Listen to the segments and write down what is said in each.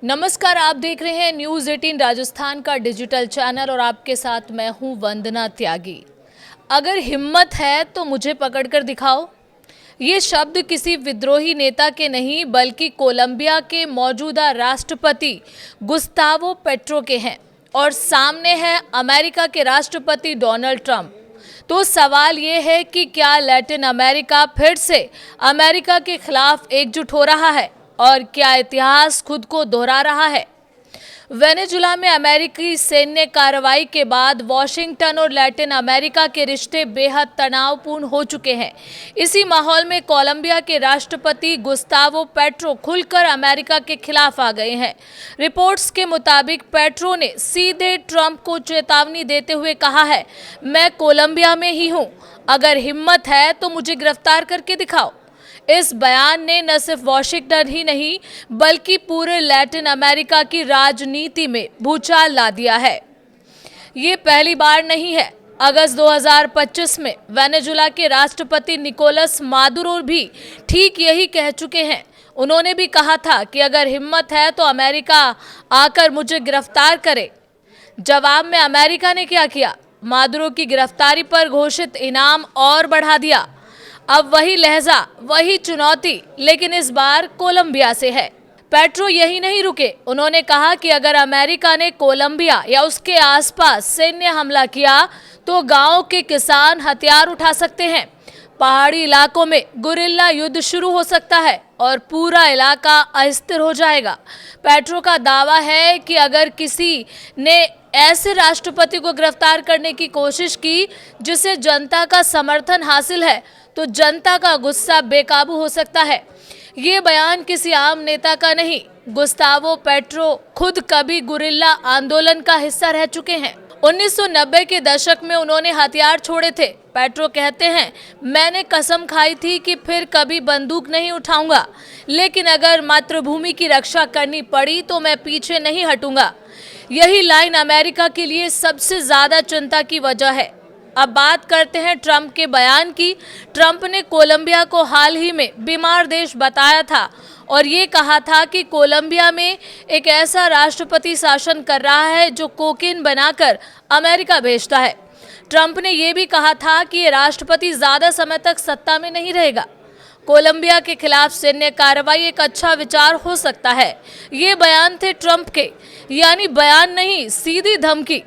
नमस्कार, आप देख रहे हैं न्यूज़ 18 राजस्थान का डिजिटल चैनल और आपके साथ मैं हूं वंदना त्यागी। अगर हिम्मत है तो मुझे पकड़कर दिखाओ। ये शब्द किसी विद्रोही नेता के नहीं बल्कि कोलंबिया के मौजूदा राष्ट्रपति गुस्तावो पेट्रो के हैं और सामने है अमेरिका के राष्ट्रपति डोनाल्ड ट्रंप। तो सवाल ये है कि क्या लैटिन अमेरिका फिर से अमेरिका के खिलाफ एकजुट हो रहा है और क्या इतिहास खुद को दोहरा रहा है। वेनेजुला में अमेरिकी सैन्य कार्रवाई के बाद वॉशिंगटन और लैटिन अमेरिका के रिश्ते बेहद तनावपूर्ण हो चुके हैं। इसी माहौल में कोलंबिया के राष्ट्रपति गुस्तावो पेट्रो खुलकर अमेरिका के खिलाफ आ गए हैं। रिपोर्ट्स के मुताबिक पेट्रो ने सीधे ट्रंप को चेतावनी देते हुए कहा है, मैं कोलंबिया में ही हूं, अगर हिम्मत है तो मुझे गिरफ्तार करके दिखाओ। इस बयान ने न सिर्फ वॉशिंगटन ही नहीं बल्कि पूरे लैटिन अमेरिका की राजनीति में भूचाल ला दिया है। ये पहली बार नहीं है। अगस्त 2025 में वेनेजुला के राष्ट्रपति निकोलस मादुरो भी ठीक यही कह चुके हैं। उन्होंने भी कहा था कि अगर हिम्मत है तो अमेरिका आकर मुझे गिरफ्तार करे। जवाब में अमेरिका ने क्या किया? मादुरो की गिरफ्तारी पर घोषित इनाम और बढ़ा दिया। अब वही लहजा, वही चुनौती, लेकिन इस बार कोलंबिया से है। पेट्रो यही नहीं रुके। उन्होंने कहा कि अगर अमेरिका ने कोलंबिया या उसके आसपास सैन्य हमला किया तो गांव के किसान हथियार उठा सकते हैं, पहाड़ी इलाकों में गुरिल्ला युद्ध शुरू हो सकता है और पूरा इलाका अस्थिर हो जाएगा। पेट्रो का दावा है कि अगर किसी ने ऐसे राष्ट्रपति को गिरफ्तार करने की कोशिश की जिसे जनता का समर्थन हासिल है तो जनता का गुस्सा बेकाबू हो सकता है। ये बयान किसी आम नेता का नहीं, गुस्तावो पेट्रो खुद कभी गुरिल्ला आंदोलन का हिस्सा रह चुके हैं। 1990 के दशक में उन्होंने हथियार छोड़े थे। पेट्रो कहते हैं, मैंने कसम खाई थी कि फिर कभी बंदूक नहीं उठाऊंगा, लेकिन अगर मातृभूमि की रक्षा करनी पड़ी तो मैं पीछे नहीं हटूंगा। यही लाइन अमेरिका के लिए सबसे ज्यादा चिंता की वजह है। अब बात करते हैं ट्रंप के बयान की। ट्रंप ने कोलंबिया को हाल ही में बीमार देश बताया था और ये कहा था कि कोलंबिया में एक ऐसा राष्ट्रपति शासन कर रहा है जो कोकीन बनाकर अमेरिका भेजता है। ट्रंप ने यह भी कहा था कि ये राष्ट्रपति ज्यादा समय तक सत्ता में नहीं रहेगा। कोलंबिया के खिलाफ सैन्य कार्रवाई एक अच्छा विचार हो सकता है। ये बयान थे ट्रंप के, यानी बयान नहीं, सीधी धमकी।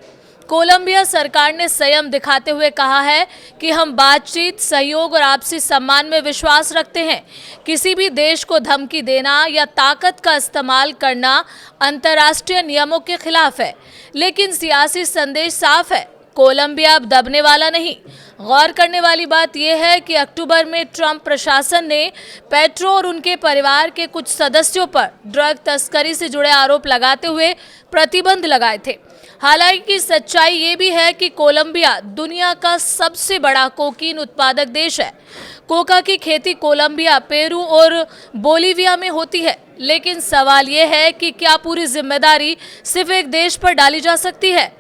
कोलंबिया सरकार ने संयम दिखाते हुए कहा है कि हम बातचीत, सहयोग और आपसी सम्मान में विश्वास रखते हैं। किसी भी देश को धमकी देना या ताकत का इस्तेमाल करना अंतर्राष्ट्रीय नियमों के खिलाफ है, लेकिन सियासी संदेश साफ है, कोलंबिया अब दबने वाला नहीं। गौर करने वाली बात यह है कि अक्टूबर में ट्रंप प्रशासन ने पेट्रो और उनके परिवार के कुछ सदस्यों पर ड्रग तस्करी से जुड़े आरोप लगाते हुए प्रतिबंध लगाए थे। हालांकि सच्चाई ये भी है कि कोलंबिया दुनिया का सबसे बड़ा कोकीन उत्पादक देश है। कोका की खेती कोलंबिया, पेरू और बोलीविया में होती है, लेकिन सवाल ये है कि क्या पूरी जिम्मेदारी सिर्फ एक देश पर डाली जा सकती है?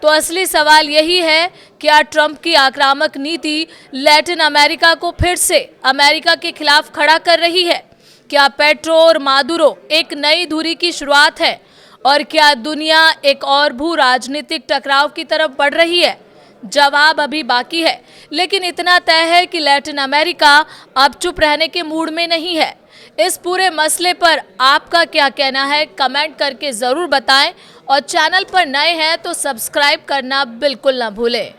तो असली सवाल यही है, क्या ट्रंप की आक्रामक नीति लैटिन अमेरिका को फिर से अमेरिका के खिलाफ खड़ा कर रही है? क्या पेट्रो और मादुरो एक नई धुरी की शुरुआत है और क्या दुनिया एक और भू राजनीतिक टकराव की तरफ बढ़ रही है? जवाब अभी बाकी है, लेकिन इतना तय है कि लैटिन अमेरिका अब चुप रहने के मूड में नहीं है। इस पूरे मसले पर आपका क्या कहना है, कमेंट करके ज़रूर बताएं और चैनल पर नए हैं तो सब्सक्राइब करना बिल्कुल ना भूलें।